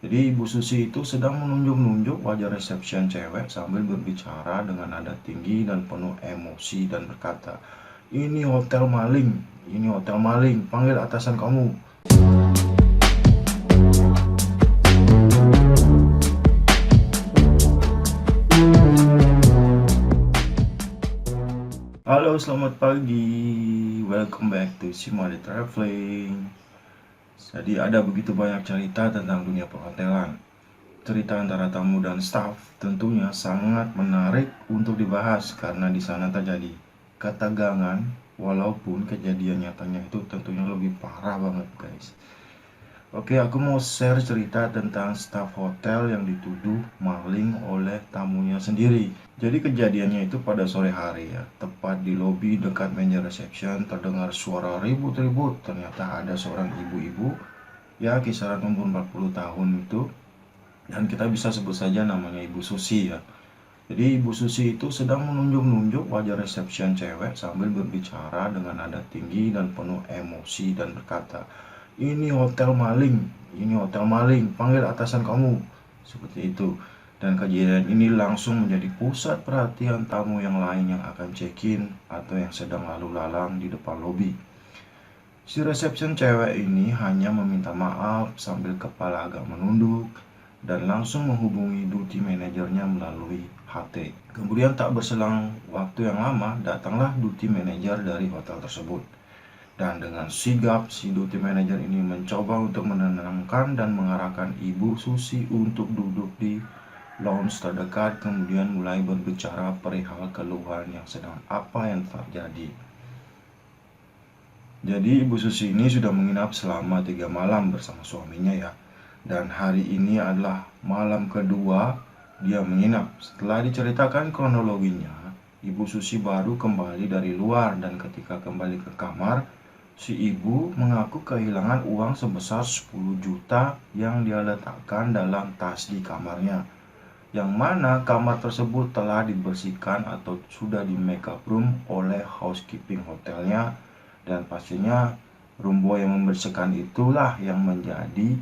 Jadi Ibu Susi itu sedang menunjuk-nunjuk wajah resepsion cewek sambil berbicara dengan nada tinggi dan penuh emosi dan berkata, "Ini hotel maling, ini hotel maling, panggil atasan kamu." Halo, selamat pagi. Welcome back to Simali Traveling. Jadi ada begitu banyak cerita tentang dunia perhotelan. Cerita antara tamu dan staf tentunya sangat menarik untuk dibahas karena di sana terjadi ketegangan walaupun kejadian nyatanya itu tentunya lebih parah banget, guys. Oke, aku mau share cerita tentang staf hotel yang dituduh maling oleh tamunya sendiri. Jadi kejadiannya itu pada sore hari ya, tepat di lobi dekat meja reception terdengar suara ribut-ribut. Ternyata ada seorang ibu-ibu ya kisaran umur 40 tahun itu, dan kita bisa sebut saja namanya Ibu Susi ya. Jadi Ibu Susi itu sedang menunjuk-nunjuk wajah resepsion cewek sambil berbicara dengan nada tinggi dan penuh emosi dan berkata, "Ini hotel maling, ini hotel maling, panggil atasan kamu." Seperti itu. Dan kejadian ini langsung menjadi pusat perhatian tamu yang lain yang akan check-in atau yang sedang lalu lalang di depan lobi. Si resepsion cewek ini hanya meminta maaf sambil kepala agak menunduk dan langsung menghubungi duty manajernya melalui HT. Kemudian tak berselang waktu yang lama, datanglah duty manager dari hotel tersebut. Dan dengan sigap, si duty manager ini mencoba untuk menenangkan dan mengarahkan Ibu Susi untuk duduk di lounge terdekat, kemudian mulai berbicara perihal keluhan yang sedang apa yang terjadi. Jadi Ibu Susi ini sudah menginap selama 3 malam bersama suaminya ya. Dan hari ini adalah malam kedua dia menginap. Setelah diceritakan kronologinya, Ibu Susi baru kembali dari luar dan ketika kembali ke kamar, si ibu mengaku kehilangan uang sebesar 10 juta yang dia letakkan dalam tas di kamarnya. Yang mana kamar tersebut telah dibersihkan atau sudah di makeup room oleh housekeeping hotelnya, dan pastinya room boy yang membersihkan itulah yang menjadi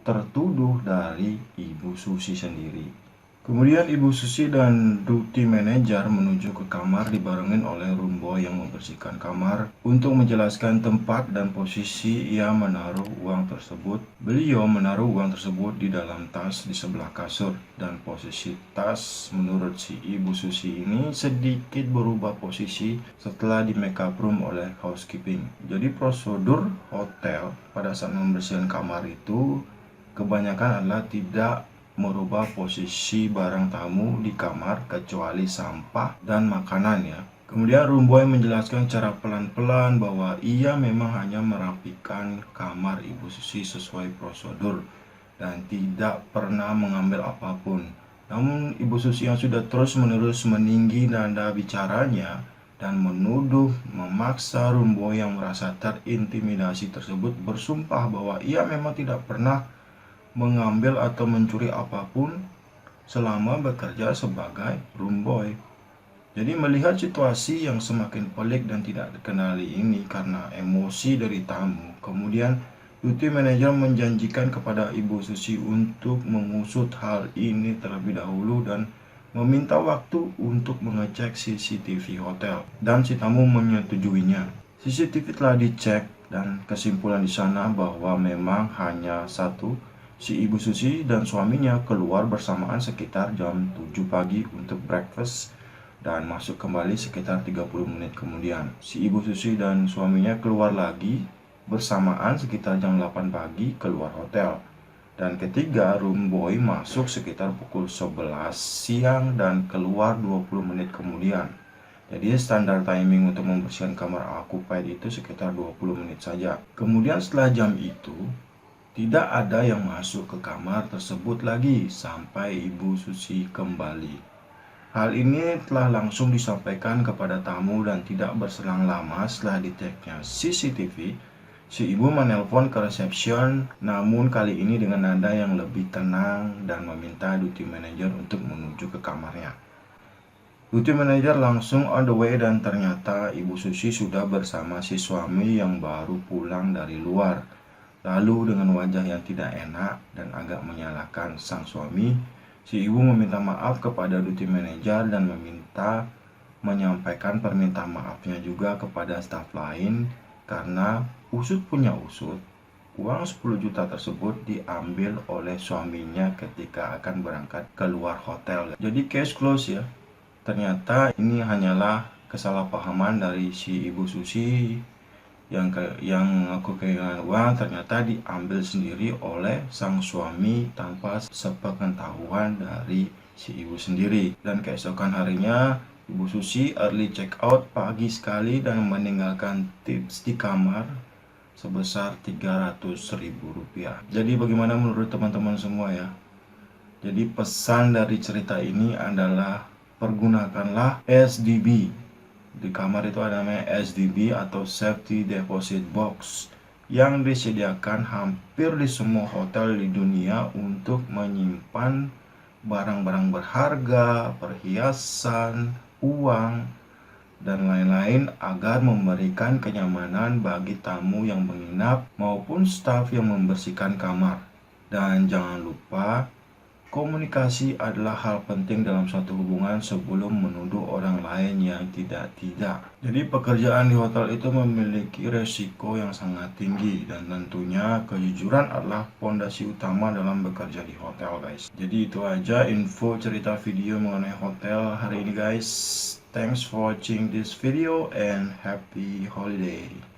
tertuduh dari Ibu Susi sendiri. Kemudian Ibu Susi dan duty manager menuju ke kamar dibarengin oleh room boy yang membersihkan kamar untuk menjelaskan tempat dan posisi ia menaruh uang tersebut. Beliau menaruh uang tersebut di dalam tas di sebelah kasur, dan posisi tas menurut si Ibu Susi ini sedikit berubah posisi setelah di makeup room oleh housekeeping. Jadi prosedur hotel pada saat membersihkan kamar itu kebanyakan adalah tidak merubah posisi barang tamu di kamar kecuali sampah dan makanan ya. Kemudian room boy menjelaskan secara pelan-pelan bahwa ia memang hanya merapikan kamar Ibu Susi sesuai prosedur dan tidak pernah mengambil apapun. Namun Ibu Susi yang sudah terus-menerus meninggi nada bicaranya dan menuduh memaksa room boy yang merasa terintimidasi tersebut bersumpah bahwa ia memang tidak pernah mengambil atau mencuri apapun selama bekerja sebagai room boy. Jadi melihat situasi yang semakin pelik dan tidak dikenali ini karena emosi dari tamu, kemudian duty manager menjanjikan kepada Ibu Susi untuk mengusut hal ini terlebih dahulu dan meminta waktu untuk mengecek CCTV hotel, dan si tamu menyetujuinya. CCTV telah dicek dan kesimpulan di sana bahwa memang hanya satu, si Ibu Susi dan suaminya keluar bersamaan sekitar jam 7 pagi untuk breakfast dan masuk kembali sekitar 30 menit kemudian. Si Ibu Susi dan suaminya keluar lagi bersamaan sekitar jam 8 pagi keluar hotel. Dan ketiga, room boy masuk sekitar pukul 11 siang dan keluar 20 menit kemudian. Jadi standar timing untuk membersihkan kamar occupied itu sekitar 20 menit saja. Kemudian setelah jam itu, tidak ada yang masuk ke kamar tersebut lagi sampai Ibu Susi kembali. Hal ini telah langsung disampaikan kepada tamu dan tidak berselang lama setelah diceknya CCTV, si ibu menelpon ke reception, namun kali ini dengan nada yang lebih tenang dan meminta duty manager untuk menuju ke kamarnya. Duty manager langsung on the way dan ternyata Ibu Susi sudah bersama si suami yang baru pulang dari luar. Lalu dengan wajah yang tidak enak dan agak menyalahkan sang suami, si ibu meminta maaf kepada duty manager dan meminta menyampaikan permintaan maafnya juga kepada staf lain karena usut punya usut. Uang 10 juta tersebut diambil oleh suaminya ketika akan berangkat keluar hotel. Jadi case close ya. Ternyata ini hanyalah kesalahpahaman dari si Ibu Susi yang aku kehilangan uang ternyata diambil sendiri oleh sang suami tanpa sepengetahuan dari si ibu sendiri. Dan keesokan harinya Ibu Susi early check out pagi sekali dan meninggalkan tips di kamar sebesar 300.000 rupiah. Jadi bagaimana menurut teman-teman semua ya? Jadi pesan dari cerita ini adalah pergunakanlah SDB. Di kamar itu ada namanya SDB atau Safety Deposit Box yang disediakan hampir di semua hotel di dunia untuk menyimpan barang-barang berharga, perhiasan, uang, dan lain-lain agar memberikan kenyamanan bagi tamu yang menginap maupun staf yang membersihkan kamar. Dan jangan lupa, komunikasi adalah hal penting dalam suatu hubungan sebelum menuduh orang lain yang tidak-tidak. Jadi pekerjaan di hotel itu memiliki resiko yang sangat tinggi dan tentunya kejujuran adalah fondasi utama dalam bekerja di hotel guys. Jadi itu aja info cerita video mengenai hotel hari ini guys. Thanks for watching this video and happy holiday.